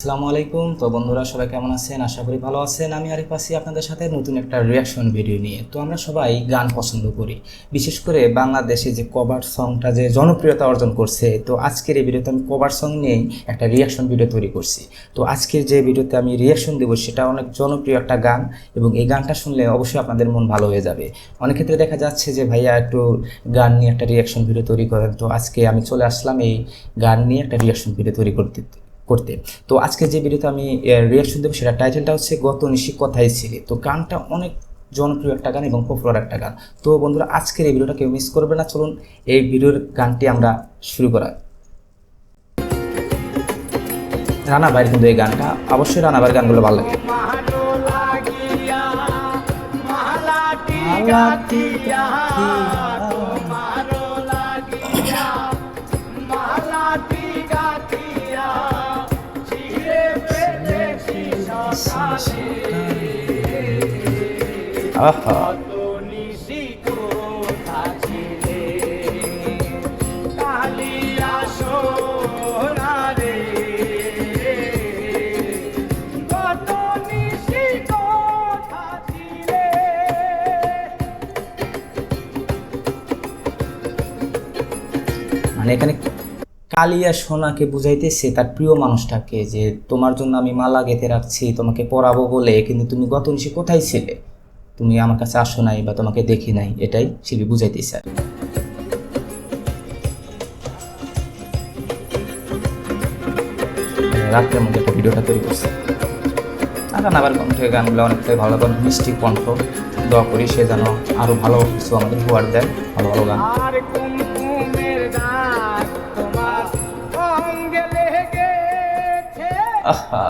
আসসালামু আলাইকুম। তো বন্ধুরা সবাই কেমন আছেন? আশা করি ভালো আছেন। আমি আরিফ আছি আপনাদের সাথে নতুন একটা রিয়াকশন ভিডিও নিয়ে। তো আমরা সবাই গান পছন্দ করি, বিশেষ করে বাংলাদেশে যে কভার সংটা যে জনপ্রিয়তা অর্জন করছে। তো আজকের এই ভিডিওতে আমি কভার সং নিয়েই একটা রিয়াকশন ভিডিও তৈরি করছি। তো আজকের যে ভিডিওতে আমি রিয়াকশন দেবো সেটা অনেক জনপ্রিয় একটা গান, এবং এই গানটা শুনলে অবশ্যই আপনাদের মন ভালো হয়ে যাবে। অনেক ক্ষেত্রে দেখা যাচ্ছে যে ভাইয়া একটু গান নিয়ে একটা রিয়াকশন ভিডিও তৈরি করেন, তো আজকে আমি চলে আসলাম এই গান নিয়ে একটা রিয়াকশন ভিডিও তৈরি করতে। তো আজকে যে ভিডিওতে আমি রিয়াকশন দেবো সেটা টাইটেলটা হচ্ছে গত নিশি কথাই ছিলে। তো গানটা অনেক জনপ্রিয় একটা গান এবং পপুলার একটা গান। তো বন্ধুরা আজকের এই ভিডিওটা কেউ মিস করবে না, চলুন এই ভিডিওর গানটি আমরা শুরু করা। রানা ভাইয়ের কিন্তু এই গানটা, অবশ্যই রানা ভাইয়ের গানগুলো ভালো লাগে। আহা, মানে এখানে কালিয়া সোনাকে বুঝাইতেছে তার প্রিয় মানুষটাকে, যে তোমার জন্য আমি মালা গেঁথে রাখছি তোমাকে পরাবো বলে, কিন্তু তুমি গত নিশি কোথায় ছিলে, তুমি আমার কাছে আসো নাই বা তোমাকে দেখি নাই, এটাই শিল্পী বুঝাইতেছে। আর রাত্রের মধ্যে একটা ভিডিওটা তৈরি করছে। আর আবার কণ্ঠে গানগুলো অনেকটাই ভালো, মিষ্টি কণ্ঠ। দোয়া করি সে যেন আরো ভালো কিছু আমাদের উপহার দেয়, ভালো ভালো গান। আহা,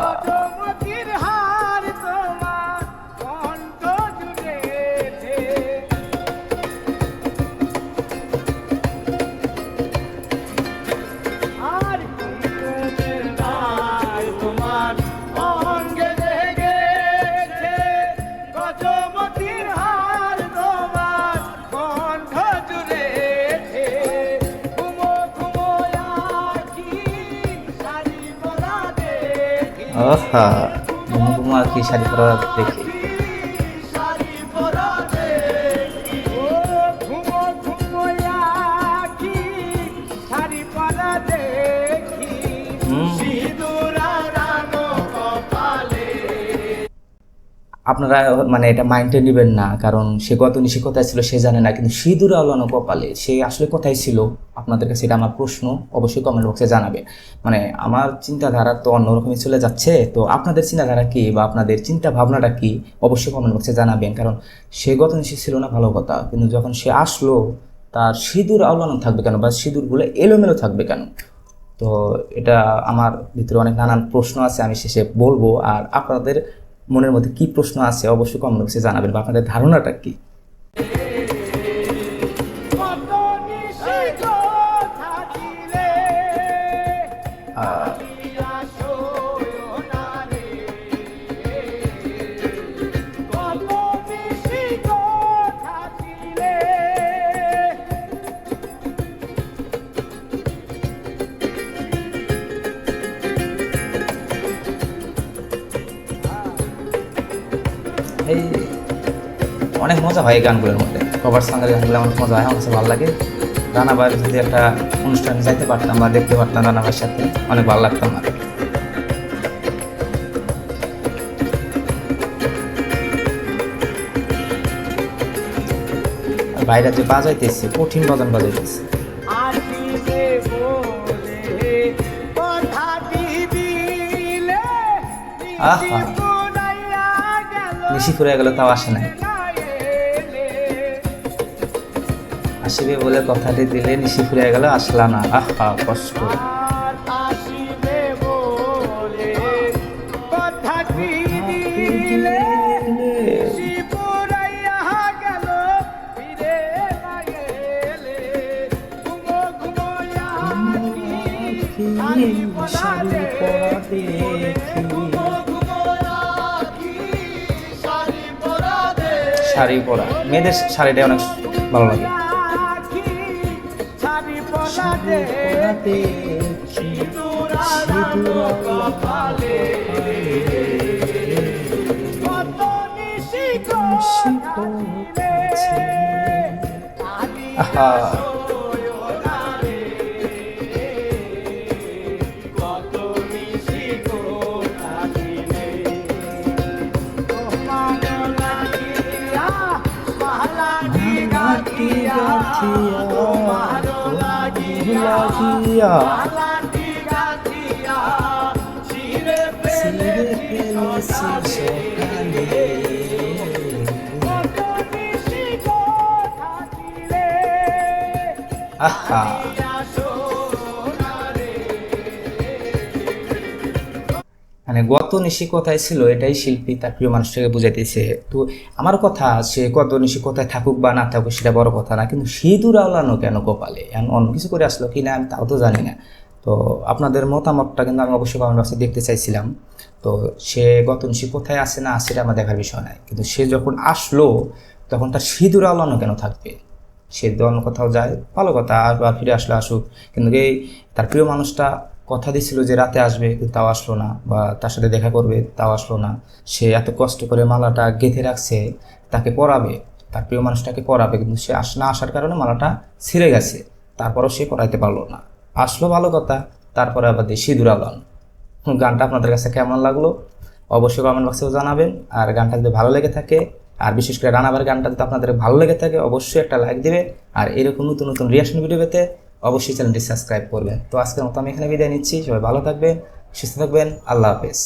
আহা, ঘুমো আর কি শাড়ি পরা দেখি। আপনারা মানে এটা মাইন্ডে নেবেন না, কারণ সে গত নিশি কোথায় ছিল সে জানে না, কিন্তু সিঁদুর আওলানো কপালে সে আসলে কোথায় ছিল। আপনাদের কাছে এটা আমার প্রশ্ন, অবশ্যই কমেন্ট বক্সে জানাবেন। মানে আমার চিন্তাধারা তো অন্যরকমই চলে যাচ্ছে, তো আপনাদের চিন্তাধারা কী বা আপনাদের চিন্তা ভাবনাটা কী অবশ্যই কমেন্ট বক্সে জানাবেন। কারণ সে গত নিশি ছিল না ভালো কথা, কিন্তু যখন সে আসলো তার সিঁদুর আওলানো থাকবে কেন, বা সিঁদুরগুলো এলোমেলো থাকবে কেন? তো এটা আমার ভিতরে অনেক নানান প্রশ্ন আছে, আমি শেষে বলবো। আর আপনাদের মনের মধ্যে কি প্রশ্ন আছে অবশ্যই কমেন্ট বক্সে জানাবেন, বা আপনাদের ধারণাটা কি। এই অনেক মজা হয় এই গানগুলোর মধ্যে, কভার সঙ্গের গানগুলো আমার মজা হয়, আমার কাছে ভালো লাগে। রানা ভাইয়ের যদি একটা অনুষ্ঠানে যাইতে পারতাম বা দেখতে পারতাম রানা ভাইয়ের সাথে, অনেক ভালো লাগতো আমার। আর বাইরে যে বাজাইতেছে, কঠিন বাজান বাজাইতেছে। আহা, নিশি ফুরে গেল তাও আসে নাই, আসিবে বলে কথাটি দিলে নিশি ফুরে গেল আসলা না। আহা, কষ্ট। শাড়ি পরা, মেয়েদের শাড়িটা অনেক ভালো লাগে। সিঁদুর কপালে আহা লাগিয়া ছিঁড়ে ফেলেছি সকালে। আহা মানে গত নিশি কোথায় ছিল এটাই শিল্পী তার প্রিয় মানুষটাকে বুঝাইতেছে। তো আমার কথা, সে গত নিশি কোথায় থাকুক বা না থাকুক সেটা বড় কথা না, কিন্তু সিঁদুর আওলানো কেন কপালে, এখন অন্য কিছু করে আসলো কি না আমি তাও তো জানি না। তো আপনাদের মতামতটা কিন্তু আমি অবশ্যই কমেন্ট বক্সে দেখতে চাইছিলাম। তো সে গত নিশি কোথায় আসে না আসে এটা আমার দেখার বিষয় নয়, কিন্তু সে যখন আসলো তখন তার সিঁদুর আওলানো কেন থাকবে? সে অন্য কোথাও যায় ভালো কথা, আর বা ফিরে আসলে আসুক, কিন্তু এই তার প্রিয় মানুষটা কথা দিছিল যে রাতে আসবে কিন্তু তাও আসলো না, বা তার সাথে দেখা করবে তাও আসলো না। সে এত কষ্ট করে মালাটা গেঁথে রাখছে, তাকে পরাবে, তার প্রিয় মানুষটাকে পরাবে, কিন্তু সে না আসার কারণে মালাটা ছিঁড়ে গেছে। তারপরও সে পরাইতে পারলো না, আসলো ভালো কথা, তারপরে আবার দিয়ে সিঁদুর আওলান। গানটা আপনাদের কাছে কেমন লাগলো অবশ্যই কমেন্ট বক্সেও জানাবেন। আর গানটা যদি ভালো লেগে থাকে, আর বিশেষ করে রানাবার গানটা যদি আপনাদের ভালো লেগে থাকে অবশ্যই একটা লাইক দিবে। আর এরকম নতুন নতুন রিয়াকশন ভিডিও পেতে অবশ্যই চ্যানেলটি সাবস্ক্রাইব করবেন। তো আজকের মতো আমি এখানে বিদায় নিচ্ছি, সবাই ভালো থাকবেন, সুস্থ থাকবেন, আল্লাহ হাফেজ।